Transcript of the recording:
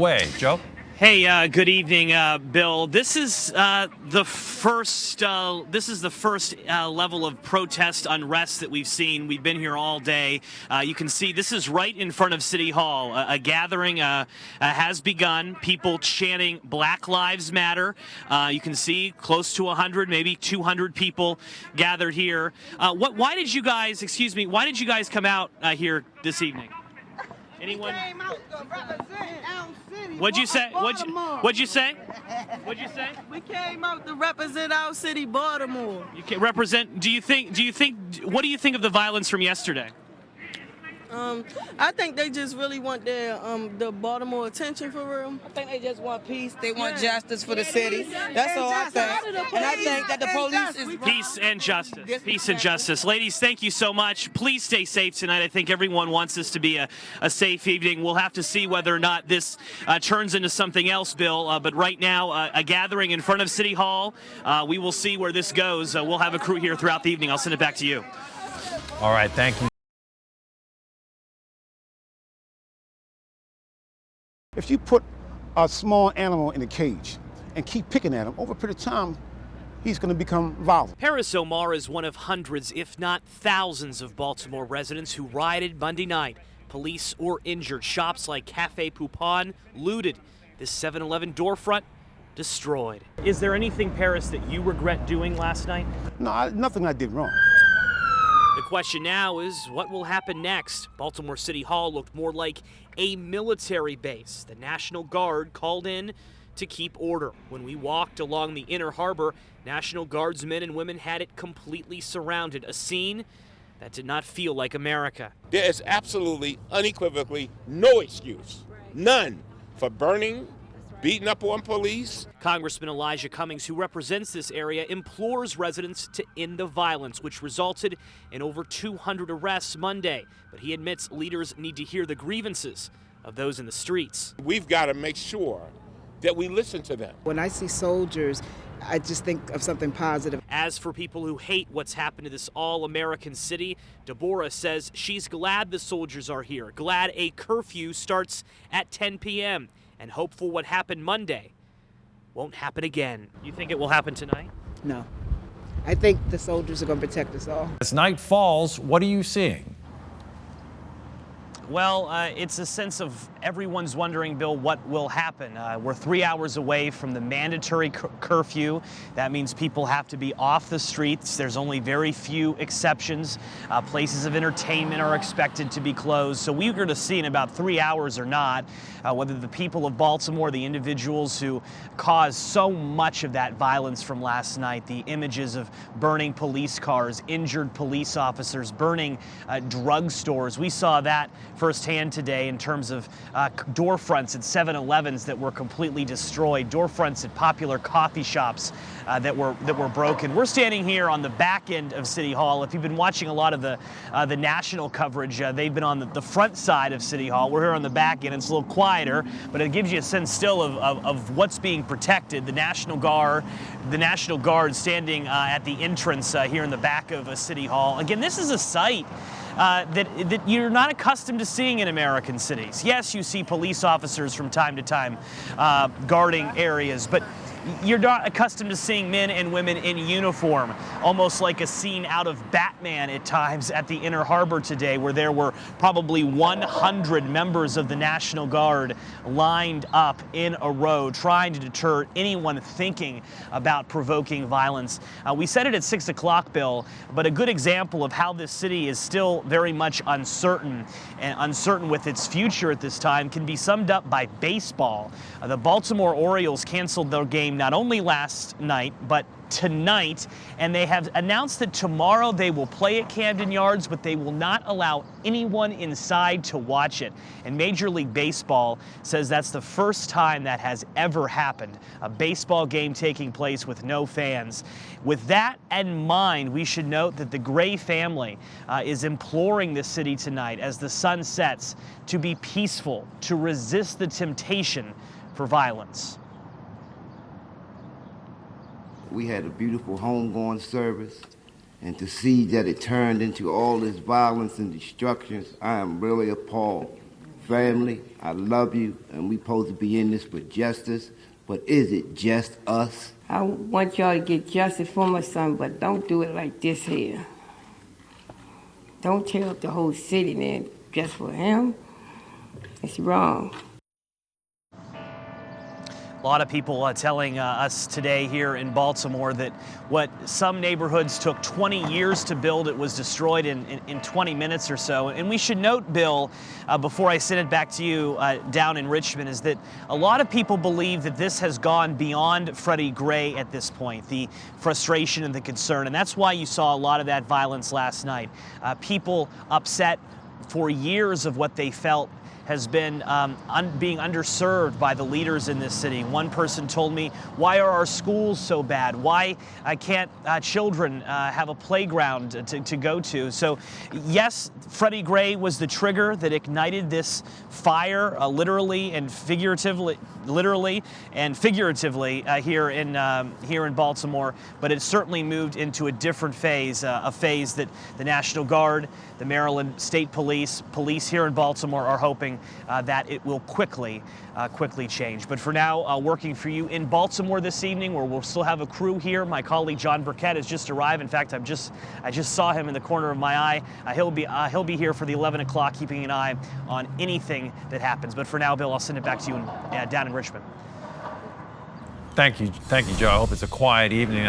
Joe? Hey, good evening, Bill. This is the first. Level of protest unrest that we've seen. We've been here all day. You can see this is right in front of City Hall. A gathering has begun. People chanting "Black Lives Matter." You can see close to 100, maybe 200 people gathered here. Why did you guys? Excuse me. Why did you guys come out here this evening? Anyone? We came out to represent our city. What'd you say? What'd you say? We came out to represent our city, Baltimore. You can represent. What do you think of the violence from yesterday? I think they just really want the Baltimore attention for real. I think they just want peace. They want justice for the city. That's all I think. And I think that the police is Peace and justice. Peace and justice. Ladies, thank you so much. Please stay safe tonight. I think everyone wants this to be a safe evening. We'll have to see whether or not this turns into something else, Bill. But right now, a gathering in front of City Hall. We will see where this goes. We'll have a crew here throughout the evening. I'll send it back to you. All right, thank you. If you put a small animal in a cage and keep picking at him, over a period of time, he's going to become violent. Paris Omar is one of hundreds, if not thousands, of Baltimore residents who rioted Monday night. Police or injured. Shops like Cafe Poupon looted. This 7-Eleven door front destroyed. Is there anything, Paris, that you regret doing last night? No, nothing I did wrong. The question now is, what will happen next? Baltimore City Hall looked more like a military base. The National Guard called in to keep order. When we walked along the inner harbor, National Guardsmen and women had it completely surrounded. A scene that did not feel like America. There is absolutely, unequivocally, no excuse, none, for burning, beating up on police. Congressman Elijah Cummings, who represents this area, implores residents to end the violence, which resulted in over 200 arrests Monday. But he admits leaders need to hear the grievances of those in the streets. We've got to make sure that we listen to them. When I see soldiers, I just think of something positive. As for people who hate what's happened to this all-American city, Deborah says she's glad the soldiers are here, glad a curfew starts at 10 p.m., and hopeful what happened Monday won't happen again. You think it will happen tonight? No. I think the soldiers are going to protect us all. As night falls, what are you seeing? Well, it's a sense of everyone's wondering, Bill, what will happen. We're 3 hours away from the mandatory curfew. That means people have to be off the streets. There's only very few exceptions. Places of entertainment are expected to be closed. So we're going to see in about 3 hours or not whether the people of Baltimore, the individuals who caused so much of that violence from last night, the images of burning police cars, injured police officers, burning drugstores. We saw that firsthand today in terms of door fronts at 7-Elevens that were completely destroyed, door fronts at popular coffee shops that were broken. We're standing here on the back end of City Hall. If you've been watching a lot of the national coverage, they've been on the front side of City Hall. We're here on the back end. It's a little quieter, but it gives you a sense still of what's being protected. The National Guard standing at the entrance here in the back of City Hall. Again, this is a sight that you're not accustomed to seeing in American cities. Yes, you see police officers from time to time guarding areas, but you're not accustomed to seeing men and women in uniform, almost like a scene out of Batman at times at the Inner Harbor today, where there were probably 100 members of the National Guard lined up in a row, trying to deter anyone thinking about provoking violence. We said it at 6 o'clock, Bill, but a good example of how this city is still very much uncertain and uncertain with its future at this time can be summed up by baseball. The Baltimore Orioles canceled their game not only last night, but tonight, and they have announced that tomorrow they will play at Camden Yards, but they will not allow anyone inside to watch it. And Major League Baseball says that's the first time that has ever happened, a baseball game taking place with no fans. With that in mind, we should note that the Gray family is imploring the city tonight as the sun sets to be peaceful, to resist the temptation for violence. We had a beautiful homegoing service, and to see that it turned into all this violence and destruction, I am really appalled. family. I love you, and we supposed to be in this for justice. But is it just us? I want y'all to get justice for my son, but don't do it like this here. Don't tear up the whole city, man, just for him. It's wrong. A lot of people telling us today here in Baltimore that what some neighborhoods took 20 years to build, it was destroyed in 20 minutes or so. And we should note, Bill, before I send it back to you down in Richmond, is that a lot of people believe that this has gone beyond Freddie Gray at this point, the frustration and the concern. And that's why you saw a lot of that violence last night. People upset for years of what they felt has been being underserved by the leaders in this city. One person told me, why are our schools so bad? Why can't children have a playground to go to? So yes, Freddie Gray was the trigger that ignited this fire, literally and figuratively here in Baltimore, but it certainly moved into a different phase, a phase that the National Guard, the Maryland State Police here in Baltimore are hoping that it will quickly change. But for now, working for you in Baltimore this evening, where we'll still have a crew here. My colleague John Burkett has just arrived. In fact, I just saw him in the corner of my eye. He'll be here for the 11 o'clock, keeping an eye on anything that happens. But for now, Bill, I'll send it back to you down in Richmond. Thank you, Joe. I hope it's a quiet evening.